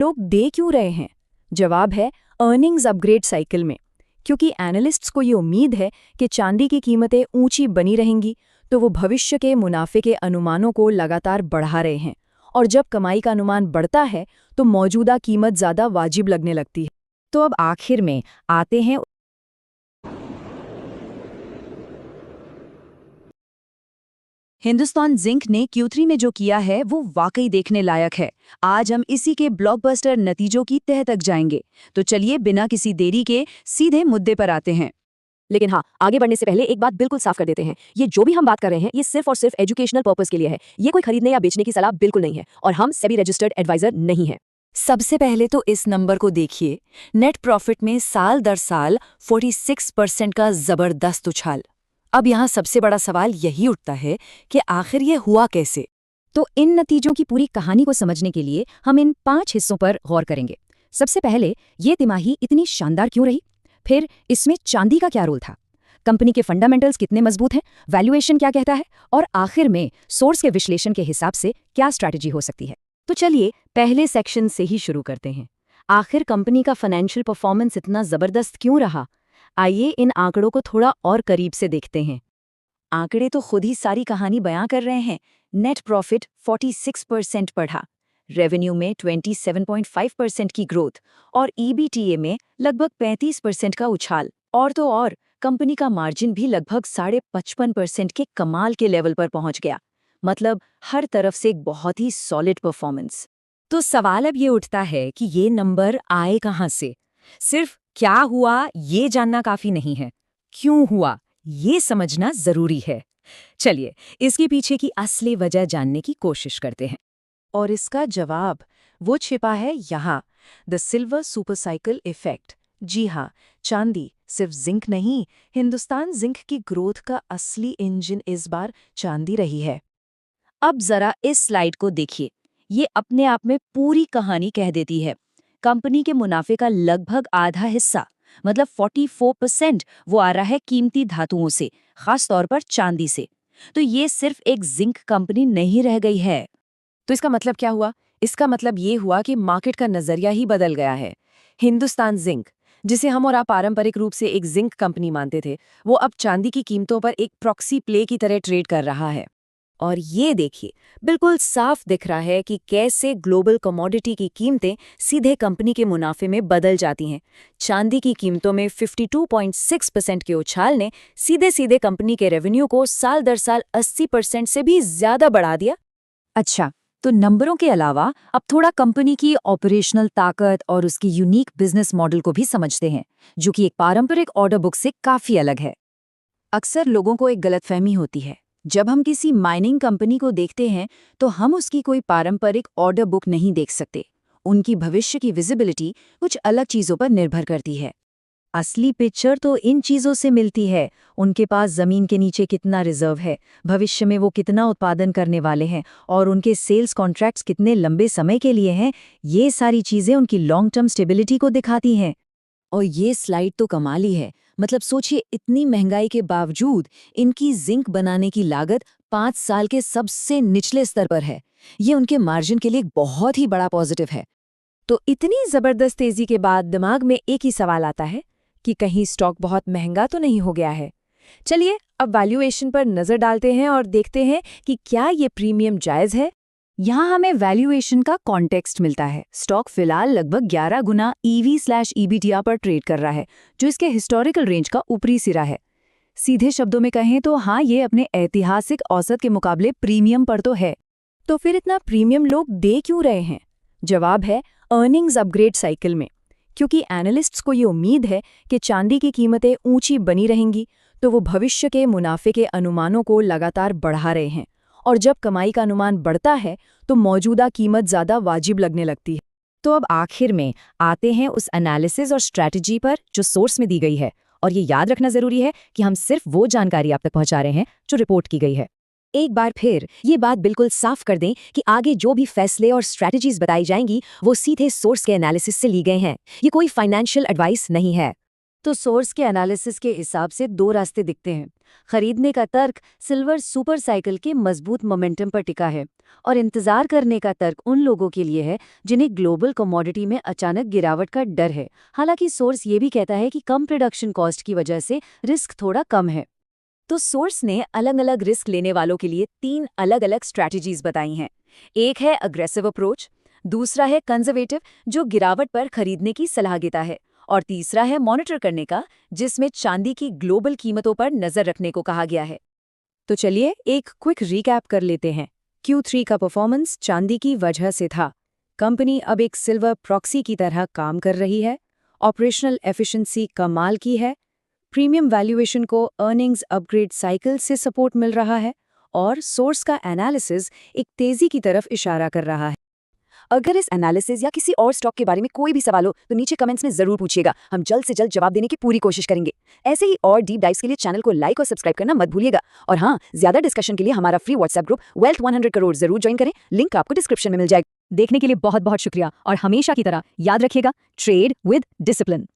लोग दे क्यों रहे हैं? जवाब है अर्निंग्स अपग्रेड साइकिल में। क्योंकि एनालिस्ट्स को ये उम्मीद है कि चांदी की कीमतें ऊंची बनी रहेंगी, तो वो भविष्य के मुनाफे के अनुमानों को लगातार बढ़ा रहे हैं। और जब कमाई का अनुमान बढ़ता है तो मौजूदा कीमत ज़्यादा वाजिब लगने लगती है। तो अब आखिर में आते हैं हिंदुस्तान जिंक ने Q3 में जो किया है वो वाकई देखने लायक है। आज हम इसी के ब्लॉकबस्टर नतीजों की तह तक जाएंगे। तो चलिए बिना किसी देरी के सीधे मुद्दे पर आते हैं। लेकिन हाँ, आगे बढ़ने से पहले एक बात बिल्कुल साफ कर देते हैं, ये जो भी हम बात कर रहे हैं ये सिर्फ और सिर्फ एजुकेशनल पर्पस के लिए है। ये कोई खरीदने या बेचने की सलाह बिल्कुल नहीं है और हम सेबी रजिस्टर्ड एडवाइजर नहीं है। सबसे पहले तो इस नंबर को देखिए। नेट प्रॉफिट में साल दर साल 46% का जबरदस्त उछाल। अब यहाँ सबसे बड़ा सवाल यही उठता है कि आखिर ये हुआ कैसे। तो इन नतीजों की पूरी कहानी को समझने के लिए हम इन 5 हिस्सों पर गौर करेंगे। सबसे पहले ये तिमाही इतनी शानदार क्यों रही? फिर इसमें चांदी का क्या रोल था? कंपनी के फंडामेंटल्स कितने मजबूत हैं? वैल्यूएशन क्या कहता है? और आखिर में सोर्स के विश्लेषण के हिसाब से क्या स्ट्रैटेजी हो सकती है? तो चलिए पहले सेक्शन से ही शुरू करते हैं। आखिर कंपनी का फाइनेंशियल परफॉर्मेंस इतना जबरदस्त क्यों रहा? आइए इन आंकड़ों को थोड़ा और करीब से देखते हैं। आंकड़े तो खुद ही सारी कहानी बयां कर रहे हैं। नेट प्रॉफिट 46% बढ़ा, रेवेन्यू में 27.5% की ग्रोथ और ईबीटीए में लगभग 35% का उछाल। और तो और कंपनी का मार्जिन भी लगभग 55% के कमाल के लेवल पर पहुंच गया। मतलब हर तरफ से एक बहुत ही सॉलिड परफॉर्मेंस। तो सवाल अब ये उठता है कि ये नंबर आए कहाँ से? सिर्फ क्या हुआ ये जानना काफी नहीं है, क्यों हुआ ये समझना जरूरी है। चलिए इसके पीछे की असली वजह जानने की कोशिश करते हैं। और इसका जवाब वो छिपा है यहाँ, the silver super cycle effect. जी हाँ, चांदी सिर्फ जिंक नहीं, हिंदुस्तान जिंक की ग्रोथ का असली इंजन इस बार चांदी रही है। अब जरा इस स्लाइड को देखिए, ये अपने आप में पूरी कहानी कह देती है। कंपनी के मुनाफे का लगभग आधा हिस्सा, मतलब 44% वो आ रहा है कीमती धातुओं से, खास तौर पर चांदी से। तो ये सिर्फ एक जिंक कंपनी नहीं रह गई है। तो इसका मतलब क्या हुआ? इसका मतलब ये हुआ कि मार्केट का नजरिया ही बदल गया है। हिंदुस्तान जिंक, जिसे हम और आप पारंपरिक रूप से एक जिंक कंपनी मानते थे, वो अब चांदी की कीमतों पर एक प्रॉक्सी प्ले की तरह ट्रेड कर रहा है। और ये देखिए, बिल्कुल साफ दिख रहा है कि कैसे ग्लोबल कमोडिटी की कीमतें सीधे कंपनी के मुनाफे में बदल जाती हैं। चांदी की कीमतों में 52.6% के उछाल ने सीधे सीधे कंपनी के रेवेन्यू को साल दर साल 80% से भी ज्यादा बढ़ा दिया। अच्छा, तो नंबरों के अलावा अब थोड़ा कंपनी की ऑपरेशनल ताकत और उसकी यूनिक बिजनेस मॉडल को भी समझते हैं, जो कि एक पारंपरिक ऑर्डर बुक से काफी अलग है। अक्सर लोगों को एक गलतफहमी होती है, जब हम किसी माइनिंग कंपनी को देखते हैं तो हम उसकी कोई पारंपरिक ऑर्डर बुक नहीं देख सकते। उनकी भविष्य की विजिबिलिटी कुछ अलग चीजों पर निर्भर करती है। असली पिक्चर तो इन चीजों से मिलती है। उनके पास जमीन के नीचे कितना रिजर्व है, भविष्य में वो कितना उत्पादन करने वाले हैं और उनके सेल्स कॉन्ट्रैक्ट्स कितने लंबे समय के लिए हैं। ये सारी चीजें उनकी लॉन्ग टर्म स्टेबिलिटी को दिखाती हैं। और ये स्लाइड तो कमाल ही है। मतलब सोचिए, इतनी महंगाई के बावजूद इनकी जिंक बनाने की लागत 5 साल के सबसे निचले स्तर पर है। ये उनके मार्जिन के लिए एक बहुत ही बड़ा पॉजिटिव है। तो इतनी जबरदस्त तेजी के बाद दिमाग में एक ही सवाल आता है कि कहीं स्टॉक बहुत महंगा तो नहीं हो गया है। चलिए अब वैल्यूएशन पर नजर डालते हैं और देखते हैं कि क्या ये प्रीमियम जायज है। यहाँ हमें वैल्यूएशन का कॉन्टेक्स्ट मिलता है। स्टॉक फिलहाल लगभग 11 गुना EV/EBITDA पर ट्रेड कर रहा है, जो इसके हिस्टोरिकल रेंज का ऊपरी सिरा है। सीधे शब्दों में कहें तो हाँ, ये अपने ऐतिहासिक औसत के मुकाबले प्रीमियम पर तो है। तो फिर इतना प्रीमियम लोग दे क्यों रहे हैं? जवाब है अर्निंग्स अपग्रेड साइकिल में। क्योंकि एनालिस्ट्स को ये उम्मीद है कि चांदी की कीमतें ऊंची बनी रहेंगी, तो वो भविष्य के मुनाफे के अनुमानों को लगातार बढ़ा रहे हैं। और जब कमाई का अनुमान बढ़ता है तो मौजूदा कीमत ज़्यादा वाजिब लगने लगती है। तो अब आखिर में आते हैं उस एनालिसिस और स्ट्रैटेजी पर जो सोर्स में दी गई है। और ये याद रखना जरूरी है कि हम सिर्फ वो जानकारी आप तक पहुंचा रहे हैं जो रिपोर्ट की गई है। एक बार फिर ये बात बिल्कुल साफ कर दें कि आगे जो भी फैसले और स्ट्रैटेजीज बताई जाएंगी वो सीधे सोर्स के एनालिसिस से ली गए हैं। ये कोई फाइनेंशियल एडवाइस नहीं है। तो सोर्स के एनालिसिस के हिसाब से दो रास्ते दिखते हैं। खरीदने का तर्क सिल्वर सुपर साइकिल के मजबूत मोमेंटम पर टिका है, और इंतजार करने का तर्क उन लोगों के लिए है जिन्हें ग्लोबल कमोडिटी में अचानक गिरावट का डर है। हालांकि सोर्स ये भी कहता है कि कम प्रोडक्शन कॉस्ट की वजह से रिस्क थोड़ा कम है। तो सोर्स ने अलग अलग रिस्क लेने वालों के लिए 3 अलग अलग स्ट्रैटेजीज बताई हैं। एक है अग्रेसिव अप्रोच, दूसरा है कंजर्वेटिव जो गिरावट पर खरीदने की सलाह देता है, और तीसरा है मॉनिटर करने का जिसमें चांदी की ग्लोबल कीमतों पर नजर रखने को कहा गया है। तो चलिए एक क्विक रिकैप कर लेते हैं। Q3 का परफॉर्मेंस चांदी की वजह से था। कंपनी अब एक सिल्वर प्रॉक्सी की तरह काम कर रही है। ऑपरेशनल एफिशिएंसी कमाल की है। प्रीमियम वैल्यूएशन को अर्निंग्स अपग्रेड साइकिल से सपोर्ट मिल रहा है, और सोर्स का एनालिसिस एक तेजी की तरफ इशारा कर रहा है। अगर इस एनालिसिस या किसी और स्टॉक के बारे में कोई भी सवाल हो तो नीचे कमेंट्स में जरूर पूछिएगा, हम जल्द से जल्द जवाब देने की पूरी कोशिश करेंगे। ऐसे ही और डीप डाइव्स के लिए चैनल को लाइक और सब्सक्राइब करना मत भूलिएगा। और हाँ, ज्यादा डिस्कशन के लिए हमारा free WhatsApp group wealth 100 crore जरूर ज्वाइन करें, लिंक आपको डिस्क्रिप्शन में मिल जाएगा। देखने के लिए बहुत बहुत शुक्रिया, और हमेशा की तरह याद रखिएगा, ट्रेड विद डिसिप्लिन।